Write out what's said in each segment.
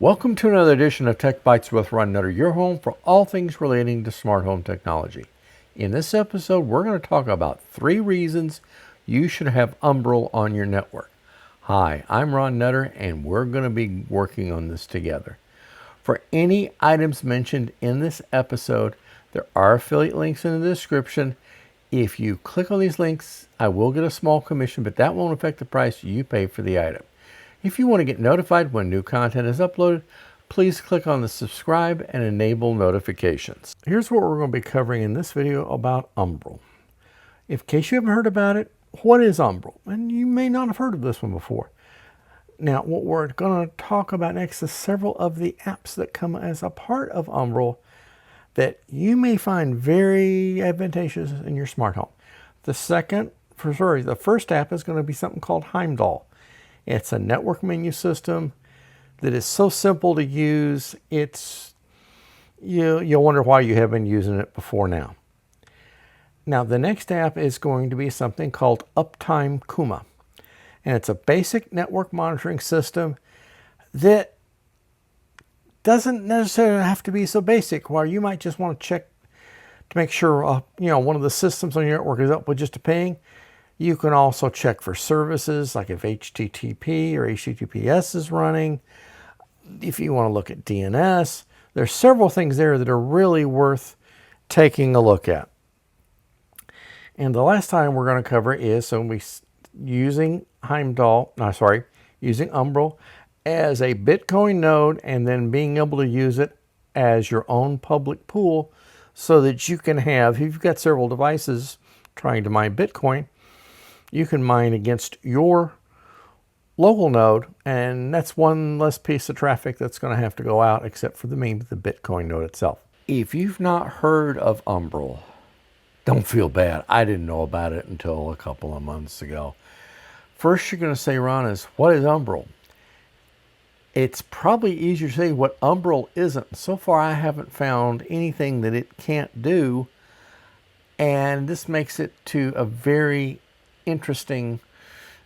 Welcome to another edition of Tech Bites with Ron Nutter, your home for all things relating to smart home technology. In this episode, we're going to talk about 3 reasons you should have Umbrel on your network. Hi, I'm Ron Nutter, and we're going to be working on this together. For any items mentioned in this episode, there are affiliate links in the description. If you click on these links, I will get a small commission, but that won't affect the price you pay for the item. If you want to get notified when new content is uploaded, please click on the subscribe and enable notifications. Here's what we're going to be covering in this video about Umbrel. In case you haven't heard about it, what is Umbrel? And you may not have heard of this one before. Now, what we're going to talk about next is several of the apps that come as a part of Umbrel that you may find very advantageous in your smart home. The first app is going to be something called Heimdall. It's a network menu system that is so simple to use, you'll wonder why you haven't been using it before now. Now, the next app is going to be something called Uptime Kuma. And it's a basic network monitoring system that doesn't necessarily have to be so basic, where you might just want to check to make sure one of the systems on your network is up with just a ping. You can also check for services, like if HTTP or HTTPS is running. If you want to look at DNS, there's several things there that are really worth taking a look at. And the last time we're going to cover is using Umbrel as a Bitcoin node, and then being able to use it as your own public pool, so that you can have, if you've got several devices trying to mine Bitcoin, you can mine against your local node, and that's one less piece of traffic that's going to have to go out, except for the Bitcoin node itself. If you've not heard of Umbrel, don't feel bad. I didn't know about it until a couple of months ago. First, you're going to say, Ron, what is Umbrel? It's probably easier to say what Umbrel isn't. So far, I haven't found anything that it can't do, and this makes it to a very interesting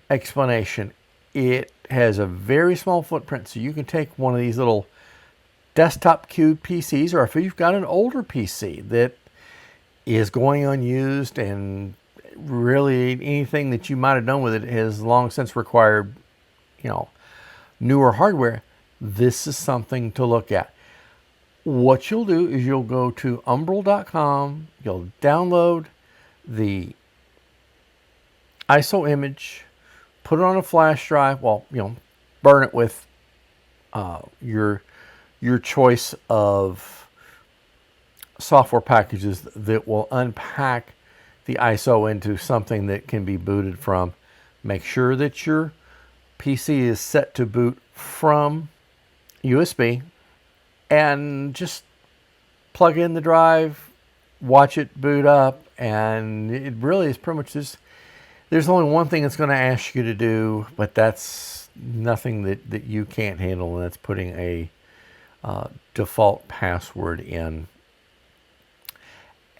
explanation. It has a very small footprint, so you can take one of these little desktop queued PCs, or if you've got an older PC that is going unused, and really anything that you might have done with it has long since required, newer hardware, this is something to look at. What you'll do is you'll go to umbrel.com, you'll download the ISO image, put it on a flash drive, burn it with your choice of software packages that will unpack the ISO into something that can be booted from. Make sure that your PC is set to boot from USB, and just plug in the drive, watch it boot up, and it really is pretty much just, there's only one thing it's going to ask you to do, but that's nothing that you can't handle, and that's putting a default password in.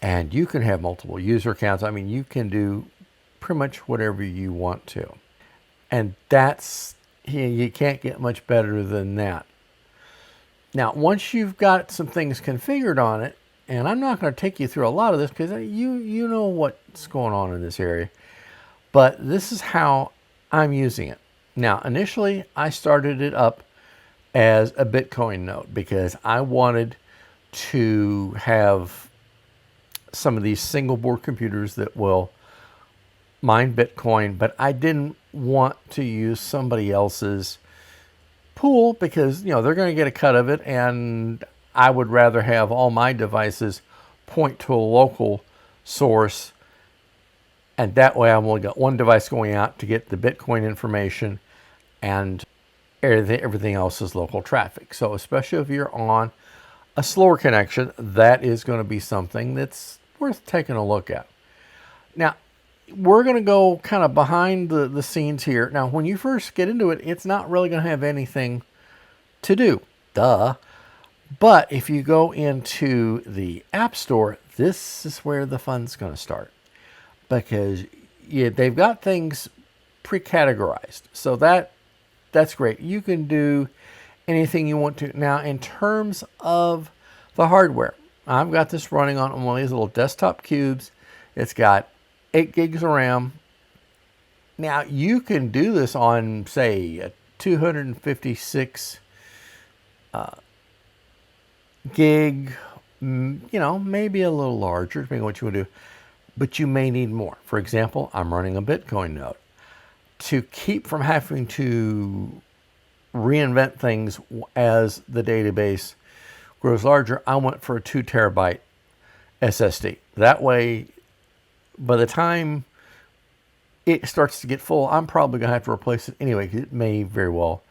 And you can have multiple user accounts. I mean, you can do pretty much whatever you want to. And you can't get much better than that. Now, once you've got some things configured on it, and I'm not going to take you through a lot of this because you know what's going on in this area, but this is how I'm using it. Now, initially, I started it up as a Bitcoin node because I wanted to have some of these single board computers that will mine Bitcoin, but I didn't want to use somebody else's pool because, they're going to get a cut of it, and I would rather have all my devices point to a local source, and that way I've only got one device going out to get the Bitcoin information, and everything else is local traffic. So especially if you're on a slower connection, that is going to be something that's worth taking a look at. Now, we're going to go kind of behind the scenes here. Now, when you first get into it, it's not really going to have anything to do. Duh. But if you go into the App Store, this is where the fun's going to start. Because they've got things pre-categorized. So that's great. You can do anything you want to. Now, in terms of the hardware, I've got this running on one of these little desktop cubes. It's got 8 gigs of RAM. Now, you can do this on, say, a 256 gig, maybe a little larger, depending on what you want to do. But you may need more. For example, I'm running a Bitcoin node. To keep from having to reinvent things as the database grows larger, I went for a 2 terabyte SSD. That way, by the time it starts to get full, I'm probably going to have to replace it anyway, because it may very well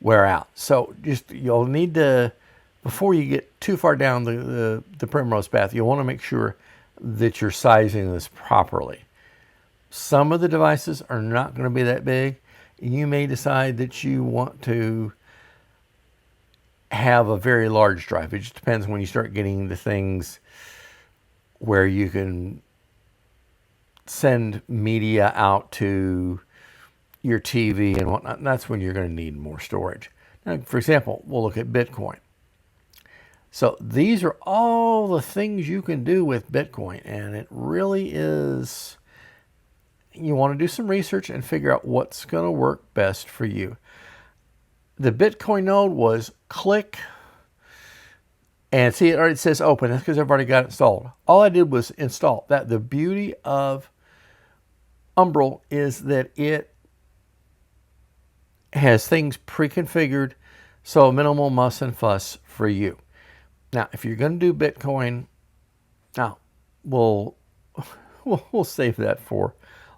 wear out. So you'll need to, before you get too far down the primrose path, you'll want to make sure that you're sizing this properly. Some of the devices are not going to be that big. You may decide that you want to have a very large drive. It just depends when you start getting into things where you can send media out to your TV and whatnot. And that's when you're going to need more storage. Now, for example, we'll look at Bitcoin. So these are all the things you can do with Bitcoin, and it really is, you want to do some research and figure out what's going to work best for you. The Bitcoin node was click, and see, it already says open. That's because I've already got it installed. All I did was install that. The beauty of Umbrel is that it has things pre-configured, so minimal muss and fuss for you. Now, if you're going to do Bitcoin, now we'll save that for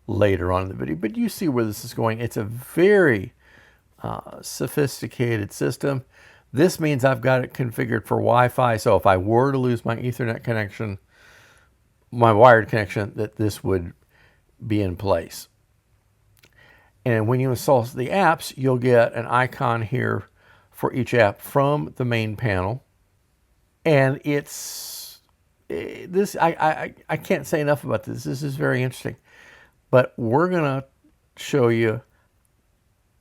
later on in the video. But you see where this is going. It's a very sophisticated system. This means I've got it configured for Wi-Fi. So if I were to lose my Ethernet connection, my wired connection, that this would be in place. And when you install the apps, you'll get an icon here for each app from the main panel. And it's this. I can't say enough about this. This is very interesting. But we're gonna show you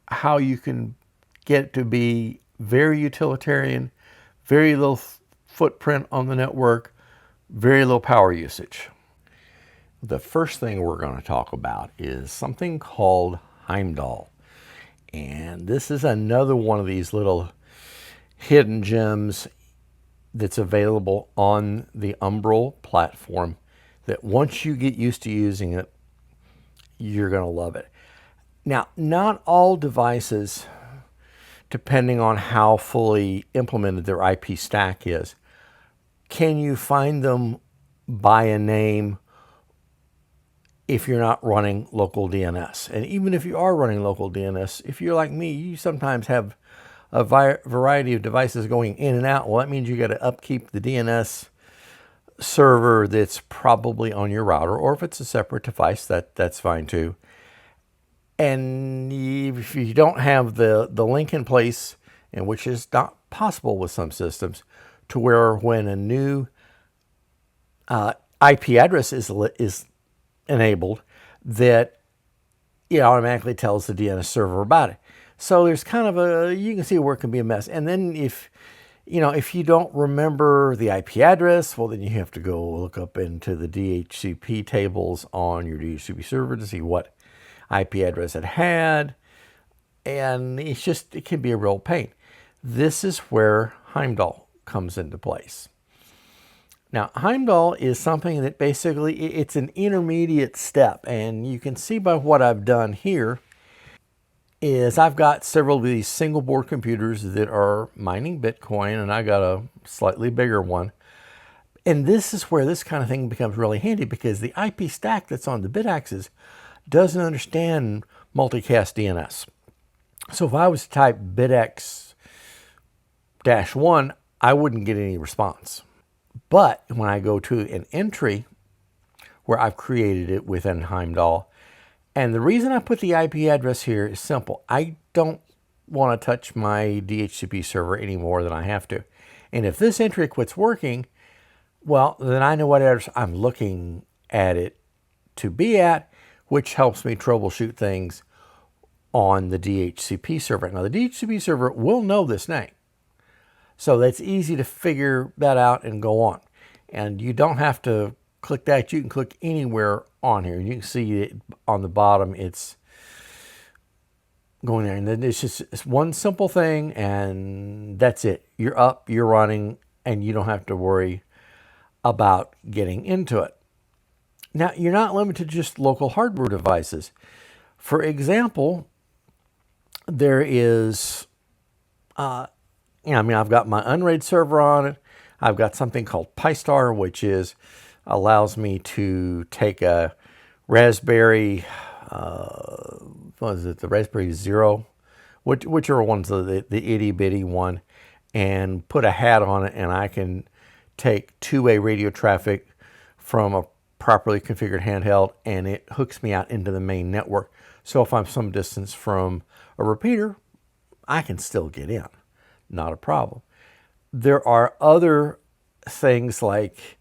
how you can get it to be very utilitarian, very little footprint on the network, very low power usage. The first thing we're going to talk about is something called Heimdall. And this is another one of these little hidden gems that's available on the Umbrel platform that once you get used to using it, you're going to love it. Now, not all devices, depending on how fully implemented their IP stack is, can you find them by a name if you're not running local DNS. And even if you are running local DNS, if you're like me, you sometimes have a variety of devices going in and out. Well, that means you got to upkeep the DNS server that's probably on your router, or if it's a separate device, that's fine too. And if you don't have the link in place, and which is not possible with some systems, to where when a new IP address is enabled, that it automatically tells the DNS server about it. So there's kind of you can see where it can be a mess. And then if you don't remember the IP address, well, then you have to go look up into the DHCP tables on your DHCP server to see what IP address it had. And it can be a real pain. This is where Heimdall comes into place. Now, Heimdall is something that basically, it's an intermediate step. And you can see by what I've done here is I've got several of these single board computers that are mining Bitcoin, and I got a slightly bigger one. And this is where this kind of thing becomes really handy, because the IP stack that's on the bit axis doesn't understand multicast DNS. So if I was to type bitx-1, I wouldn't get any response. But when I go to an entry where I've created it within Heimdall, and the reason I put the IP address here is simple. I don't want to touch my DHCP server any more than I have to. And if this entry quits working, well, then I know what address I'm looking at it to be at, which helps me troubleshoot things on the DHCP server. Now, the DHCP server will know this name. So that's easy to figure that out and go on. And you don't have to click that. You can click anywhere on here. You can see it on the bottom. It's going there. And then it's one simple thing, and that's it. You're up, you're running, and you don't have to worry about getting into it. Now, you're not limited to just local hardware devices. For example, there is, I've got my Unraid server on it. I've got something called PyStar, which allows me to take a Raspberry, the Raspberry Zero, whichever one's the itty bitty one, and put a hat on it, and I can take two-way radio traffic from a properly configured handheld, and it hooks me out into the main network. So if I'm some distance from a repeater, I can still get in. Not a problem. There are other things like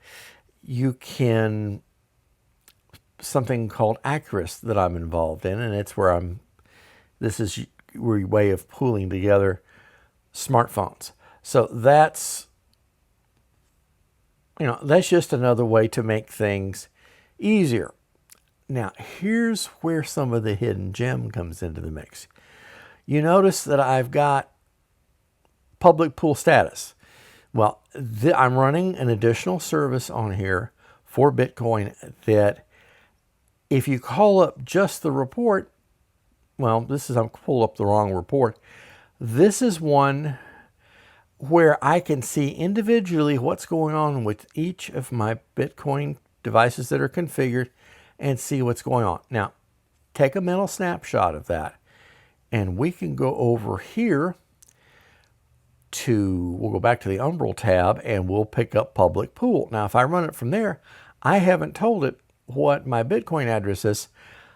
something called Acurus that I'm involved in, and it's where this is your way of pooling together smartphones. So that's just another way to make things easier. Now, here's where some of the hidden gem comes into the mix. You notice that I've got public pool status. Well, I'm running an additional service on here for Bitcoin that if you call up just the report, I'm pulled up the wrong report. This is one where I can see individually what's going on with each of my Bitcoin devices that are configured and see what's going on. Now, take a mental snapshot of that, and we can go over here we'll go back to the Umbrel tab, and we'll pick up public pool. Now, if I run it from there, I haven't told it what my Bitcoin address is,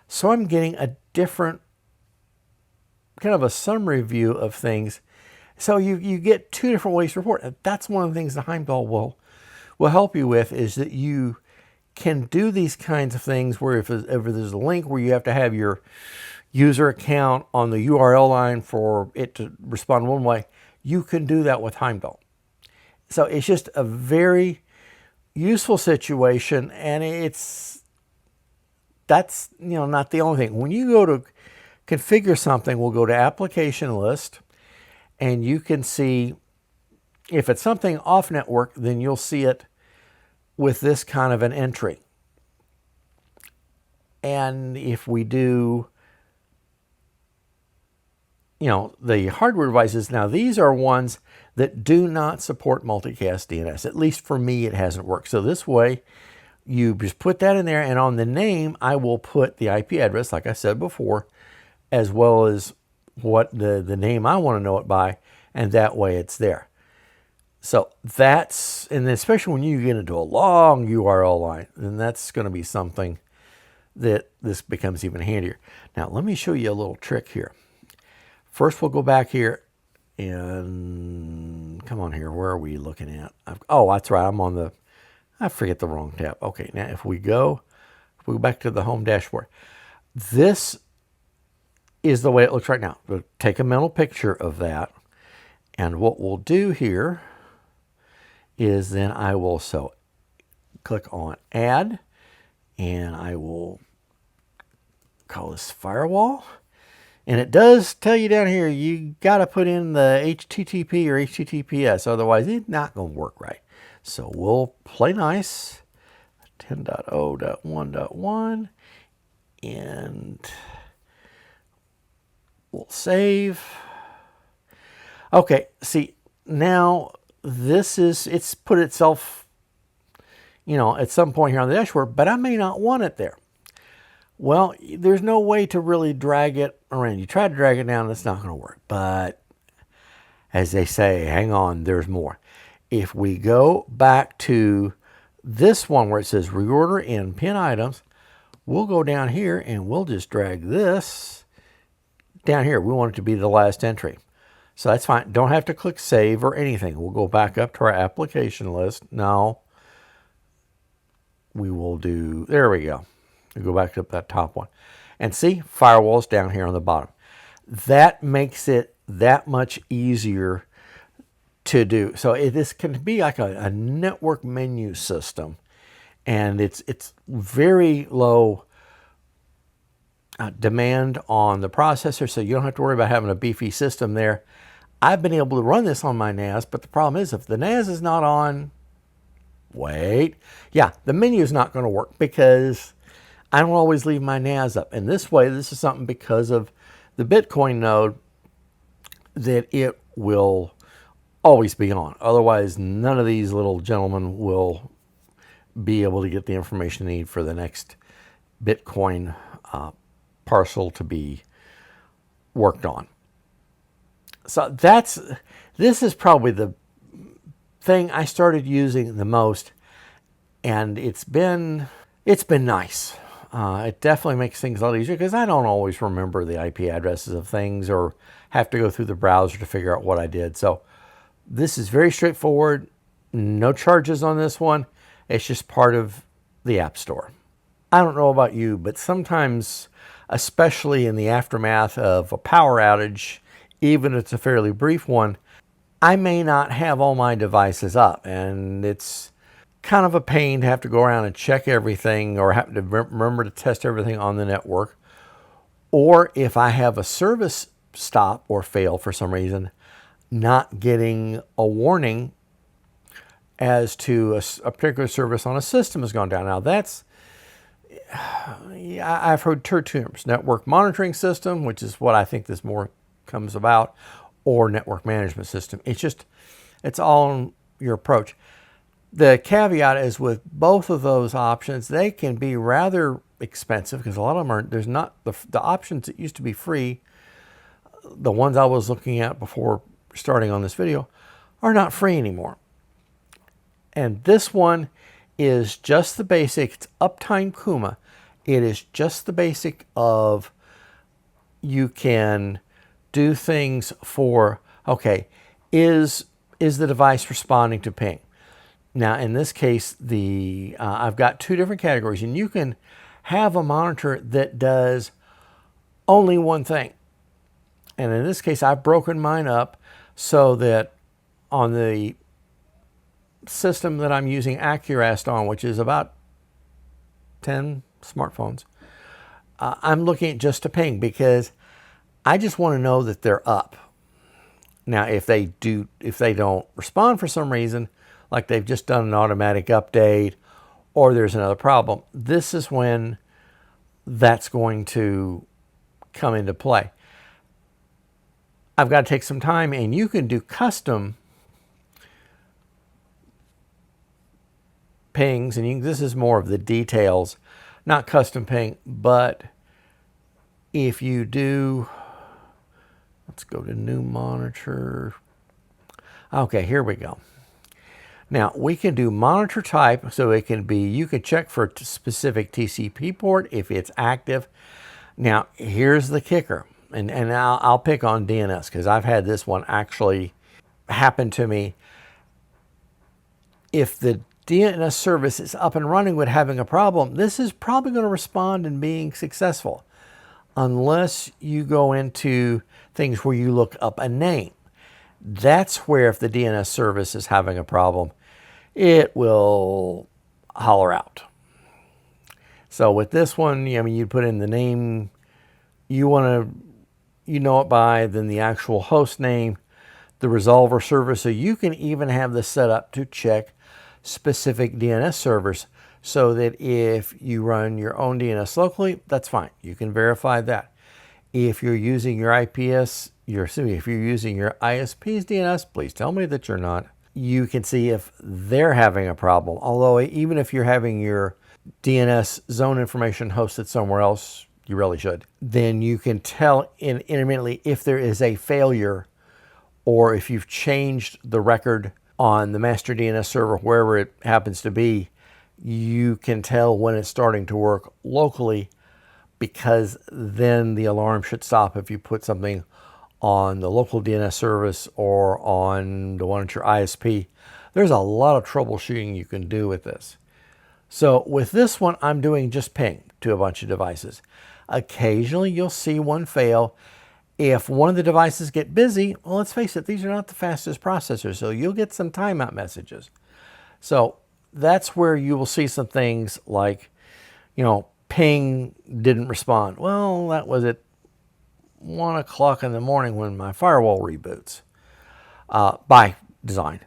so I'm getting a different kind of a summary view of things. So you get two different ways to report. And that's one of the things that Heimdall will help you with, is that you can do these kinds of things where if there's a link where you have to have your user account on the URL line for it to respond one way, you can do that with Heimdall. So it's just a very useful situation, and that's not the only thing. When you go to configure something, we'll go to application list, and you can see if it's something off network, then you'll see it with this kind of an entry. And if we do the hardware devices, now these are ones that do not support multicast DNS. At least for me, it hasn't worked. So this way, you just put that in there, and on the name, I will put the IP address, like I said before, as well as what the name I want to know it by, and that way it's there. So and especially when you get into a long URL line, then that's going to be something that this becomes even handier. Now, let me show you a little trick here. First, we'll go back here and come on here. Where are we looking at? That's right. I forget the wrong tab. Okay, now if we go back to the home dashboard, this is the way it looks right now. We'll take a mental picture of that. And what we'll do here is then I will click on add, and I will call this firewall. And it does tell you down here, you got to put in the HTTP or HTTPS, otherwise it's not going to work right. So we'll play nice, 10.0.1.1, and we'll save. Okay, see, now it's put itself, at some point here on the dashboard, but I may not want it there. Well, there's no way to really drag it around. You try to drag it down, it's not going to work. But as they say, hang on, there's more. If we go back to this one where it says reorder in pin items, we'll go down here and we'll just drag this down here. We want it to be the last entry. So that's fine. Don't have to click save or anything. We'll go back up to our application list. Now we will there we go. We go back up that top one. And see, firewall's down here on the bottom. That makes it that much easier to do. So this can be like a network menu system, and it's very low demand on the processor, so you don't have to worry about having a beefy system there. I've been able to run this on my NAS, but the problem is if the NAS is not on, the menu is not going to work because I don't always leave my NAS up. And this way, this is something because of the Bitcoin node that it will always be on. Otherwise, none of these little gentlemen will be able to get the information they need for the next Bitcoin parcel to be worked on. So this is probably the thing I started using the most, and it's been nice. It definitely makes things a lot easier because I don't always remember the IP addresses of things or have to go through the browser to figure out what I did. So this is very straightforward. No charges on this one. It's just part of the App Store. I don't know about you, but sometimes, especially in the aftermath of a power outage, even if it's a fairly brief one, I may not have all my devices up, and it's kind of a pain to have to go around and check everything or have to remember to test everything on the network. Or if I have a service stop or fail for some reason, not getting a warning as to a particular service on a system has gone down. Now that's, I've heard two terms: network monitoring system, which is what I think this more comes about, or network management system. It's all on your approach. The caveat is with both of those options, they can be rather expensive because a lot of them there's not the options that used to be free. The ones I was looking at before starting on this video are not free anymore. And this one is just the basic. It's Uptime Kuma. It is just the basic of you can do things for, okay, is the device responding to ping? Now, in this case, I've got two different categories, and you can have a monitor that does only one thing. And in this case, I've broken mine up so that on the system that I'm using Accurast on, which is about 10 smartphones, I'm looking at just a ping because I just want to know that they're up. Now, if they don't respond for some reason, like they've just done an automatic update or there's another problem, this is when that's going to come into play. I've got to take some time, and you can do custom pings, and this is more of the details, not custom ping, but if you do, let's go to new monitor. Okay, here we go. Now we can do monitor type, so it can be, you can check for a specific TCP port if it's active. Now here's the kicker, and I'll pick on DNS because I've had this one actually happen to me. If the DNS service is up and running with having a problem, this is probably going to respond and being successful, unless you go into things where you look up a name. That's where if the DNS service is having a problem, it will holler out. So with this one, I mean, you put in the name you want to, know it by, then the actual host name, the resolver server. So you can even have this set up to check specific DNS servers, so that if you run your own DNS locally, that's fine. You can verify that. If you're using your if you're using your ISP's DNS, please tell me that you're not. You can see if they're having a problem. Although even if you're having your DNS zone information hosted somewhere else, you really should. Then you can tell intermittently if there is a failure, or if you've changed the record on the master DNS server, wherever it happens to be, you can tell when it's starting to work locally, because then the alarm should stop if you put something on the local DNS service or on the one at your ISP. There's a lot of troubleshooting you can do with this. So with this one, I'm doing just ping to a bunch of devices. Occasionally you'll see one fail, If one of the devices get busy, well, let's face it, these are not the fastest processors, so you'll get some timeout messages. So that's where you will see some things like, ping didn't respond. Well, that was at 1 o'clock in the morning when my firewall reboots by design.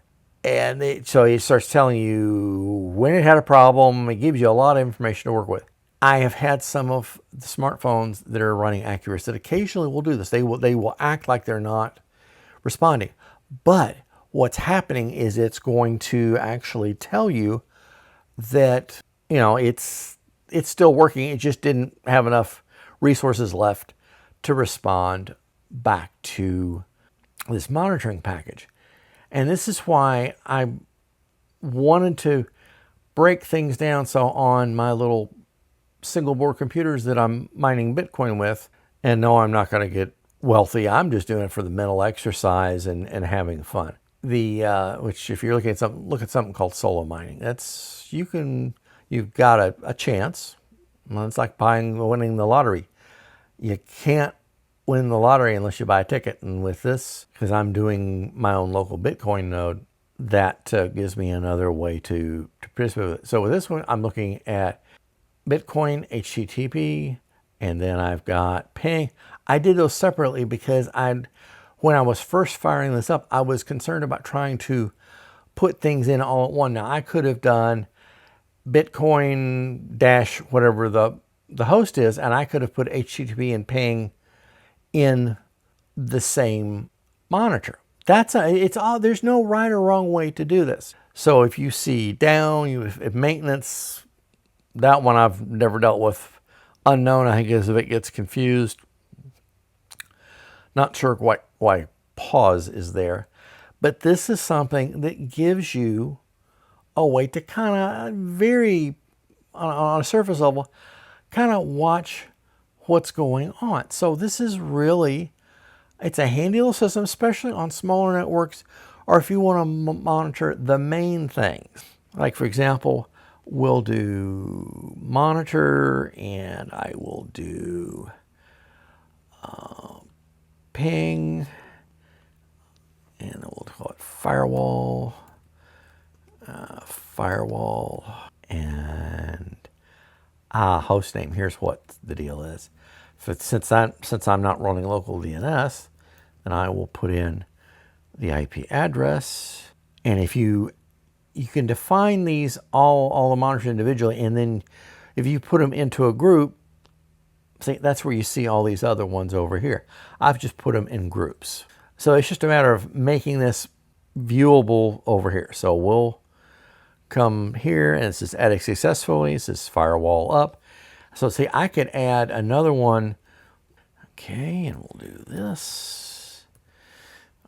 And so it starts telling you when it had a problem. It gives you a lot of information to work with. I have had some of the smartphones that are running Accurus that occasionally will do this. They will act like they're not responding. But what's happening is it's going to actually tell you that, it's still working. It just didn't have enough resources left to respond back to this monitoring package. And this is why I wanted to break things down. So on my little single board computers that I'm mining Bitcoin with, and no, I'm not going to get wealthy. I'm just doing it for the mental exercise and having fun. Which if you're looking at something, look at something called solo mining. You've got a chance. Well, it's like winning the lottery. You can't win the lottery unless you buy a ticket. And with this, because I'm doing my own local Bitcoin node, that gives me another way to participate with it. So with this one, I'm looking at Bitcoin, HTTP, and then I've got ping. I did those separately because when I was first firing this up, I was concerned about trying to put things in all at one. Now I could have done Bitcoin dash whatever the host is, and I could have put HTTP and ping in the same monitor. There's no right or wrong way to do this. So if you see down, if maintenance, that one I've never dealt with. Unknown, I think, is if it gets confused. Not sure why pause is there. But this is something that gives you a way to kind of on a surface level, kind of watch what's going on. So this is it's a handy little system, especially on smaller networks, or if you want to monitor the main things. Like, for example, we'll do monitor, and I will do ping, and then we'll call it firewall, and host name. Here's what the deal is. Since I'm not running local DNS, then I will put in the IP address, and if you can define these all the monitors individually, and then if you put them into a group, see, that's where you see all these other ones over here. I've just put them in groups. So it's just a matter of making this viewable over here. So we'll come here, and it says adding successfully. It says firewall up. So see, I could add another one. Okay, and we'll do this.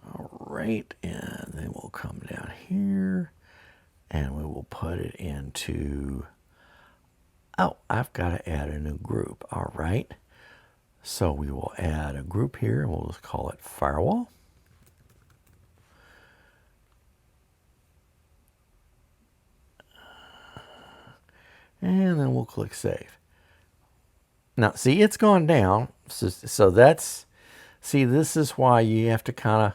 All right, and then we'll come down here, and we will put it into, I've got to add a new group. All right. So we will add a group here, and we'll just call it firewall. And then we'll click save. Now, see, it's gone down. So this is why you have to kind of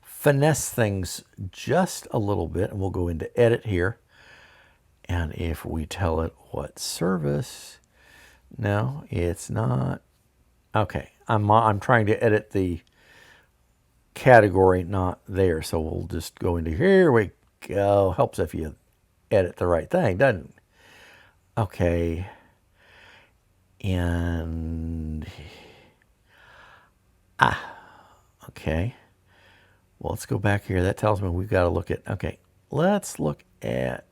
finesse things just a little bit. And we'll go into edit here. And if we tell it what service, no, it's not. Okay, I'm trying to edit the category, not there. So we'll just go into here we go. Helps if you edit the right thing, doesn't it? Okay. And okay. Well, let's go back here. That tells me we've got to look at, okay, let's look at,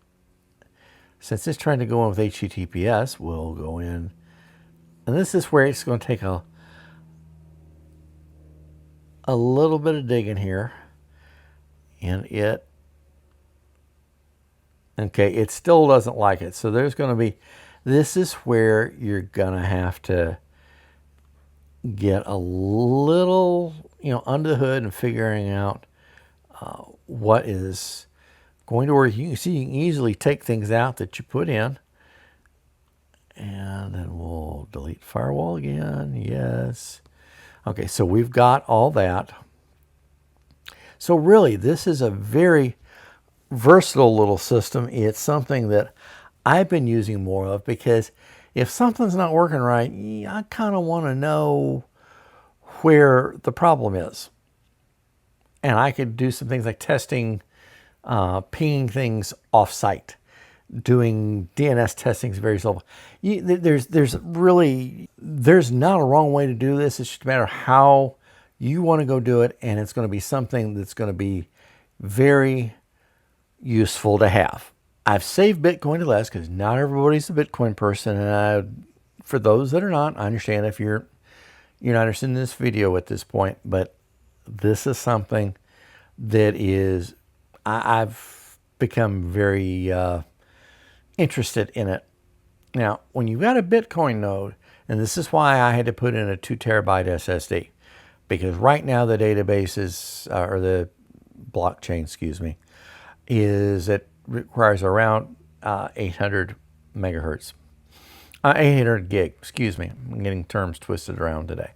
since it's trying to go in with HTTPS, we'll go in, and this is where it's going to take a little bit of digging here, and it still doesn't like it. So there's going to be, this is where you're going to have to get a little, under the hood and figuring out what is going to work. You can see you can easily take things out that you put in. And then we'll delete firewall again. Yes. Okay, so we've got all that. So really, this is a very versatile little system. It's something that I've been using more of because if something's not working right, I kind of want to know where the problem is. And I could do some things like testing, pinging things off-site. Doing DNS testing is very simple. There's not a wrong way to do this. It's just a matter of how you want to go do it, and it's going to be something that's going to be very useful to have. I've saved Bitcoin to last because not everybody's a Bitcoin person, and for those that are not, I understand if you're not interested in this video at this point, but this is something that is I've become very interested in it. Now, when you've got a Bitcoin node, and this is why I had to put in a 2 terabyte SSD, because right now the database is, or the blockchain, excuse me, it requires around 800 megahertz. 800 gig, excuse me. I'm getting terms twisted around today.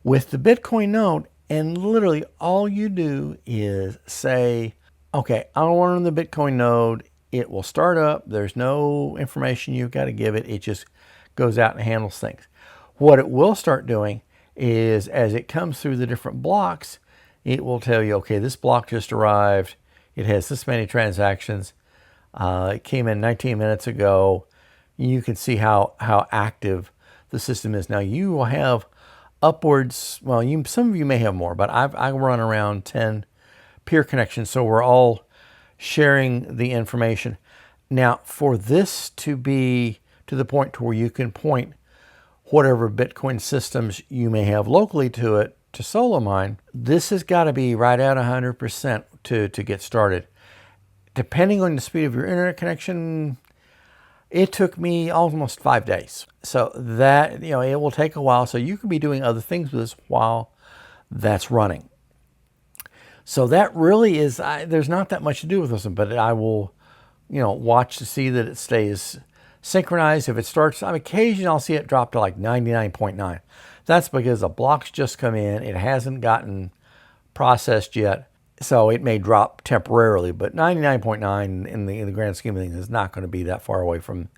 With the Bitcoin node, and literally all you do is say, okay, I don't want it on the Bitcoin node. It will start up. There's no information you've got to give it. It just goes out and handles things. What it will start doing is as it comes through the different blocks, it will tell you, okay, this block just arrived. It has this many transactions. It came in 19 minutes ago. You can see how active the system is. Now you will have upwards, well, some of you may have more, but I run around 10 peer connections. So we're all sharing the information. Now, for this to be to the point to where you can point whatever Bitcoin systems you may have locally to it to solo mine, this has got to be right at 100% to get started. Depending on the speed of your internet connection, it took me almost 5 days. So that, it will take a while. So you can be doing other things with this while that's running. So that really is, there's not that much to do with this one, but I will, watch to see that it stays synchronized. If it starts, occasionally I'll see it drop to like 99.9. That's because the block's just come in. It hasn't gotten processed yet. So it may drop temporarily, but 99.9 in the grand scheme of things is not going to be that far away from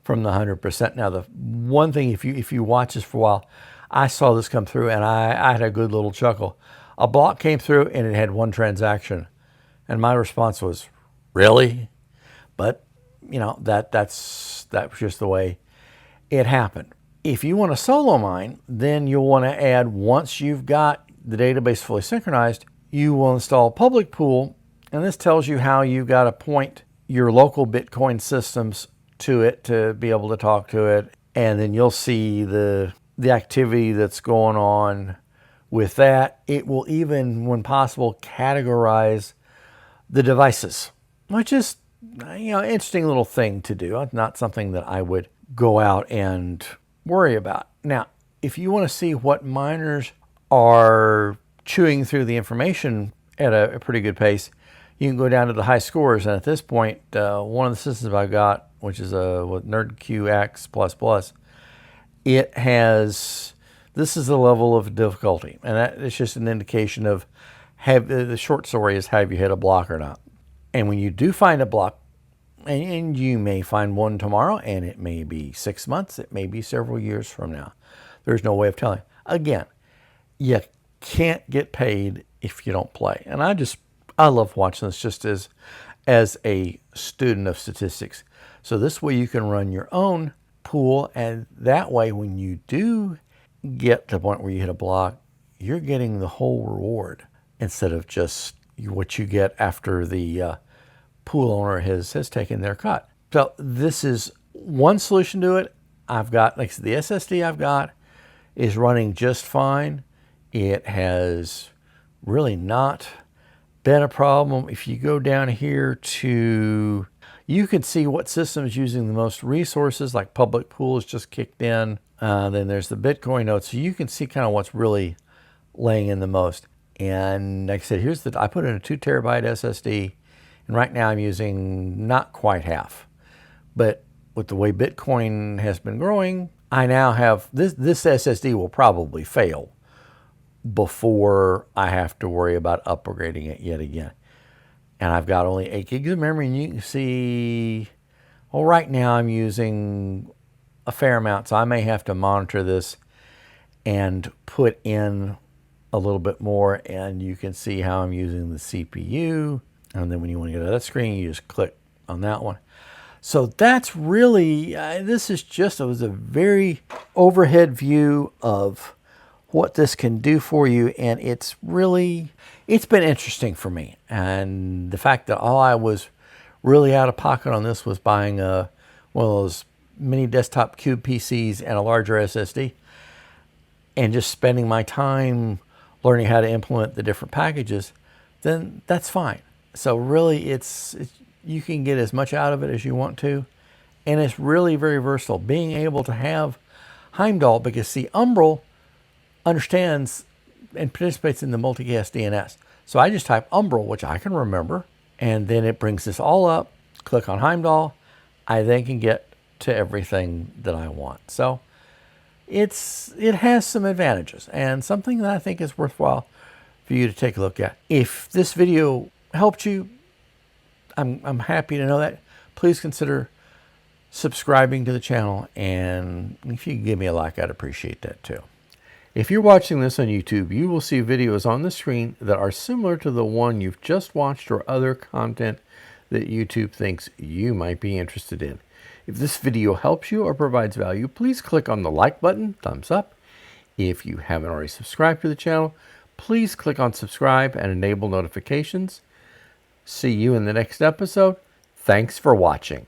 the 100%. Now, the one thing, if you watch this for a while, I saw this come through and I had a good little chuckle. A block came through and it had one transaction. And my response was, really? But, that was just the way it happened. If you want to solo mine, then you'll want to add, once you've got the database fully synchronized, you will install public pool. And this tells you how you've got to point your local Bitcoin systems to it to be able to talk to it. And then you'll see the activity that's going on with that. It will even, when possible, categorize the devices, which is, interesting little thing to do. Not something that I would go out and worry about. Now, if you want to see what miners are chewing through the information at a pretty good pace, you can go down to the high scores. And at this point, one of the systems I've got, which is a NerdQX++, it has, this is the level of difficulty. And that is just an indication of, the short story is, have you hit a block or not? And when you do find a block, and you may find one tomorrow, and it may be 6 months, it may be several years from now. There's no way of telling. Again, you can't get paid if you don't play. And I love watching this just as a student of statistics. So this way you can run your own pool, and that way when you do get to the point where you hit a block, you're getting the whole reward instead of just what you get after the pool owner has taken their cut. So this is one solution to it. I've got, like I said, the SSD I've got is running just fine. It has really not been a problem. If you go down here to, you can see what system is using the most resources, like public pool is just kicked in. Then there's the Bitcoin node. So you can see kind of what's really laying in the most. And like I said, I put in a 2 terabyte SSD, and right now I'm using not quite half. But with the way Bitcoin has been growing, I now have, this SSD will probably fail before I have to worry about upgrading it yet again. And I've got only 8 gigs of memory, and you can see, well, right now I'm using a fair amount, so I may have to monitor this and put in a little bit more, and you can see how I'm using the CPU. And then when you want to go to that screen, you just click on that one. So that's really, this is just, it was a very overhead view of what this can do for you. And it's really, it's been interesting for me. And the fact that all I was really out of pocket on this was buying one of those mini desktop cube PCs and a larger SSD, and just spending my time learning how to implement the different packages, then that's fine. So really, it's you can get as much out of it as you want to, and it's really very versatile. Being able to have Heimdall, because see, Umbrel understands and participates in the multicast DNS. So I just type Umbrel, which I can remember, and then it brings this all up. Click on Heimdall. I then can get to everything that I want. So it has some advantages, and something that I think is worthwhile for you to take a look at. If this video helped you, I'm happy to know that. Please consider subscribing to the channel, and if you can give me a like, I'd appreciate that too. If you're watching this on YouTube, you will see videos on the screen that are similar to the one you've just watched, or other content that YouTube thinks you might be interested in. If this video helps you or provides value, please click on the like button, thumbs up. If you haven't already subscribed to the channel, please click on subscribe and enable notifications. See you in the next episode. Thanks for watching.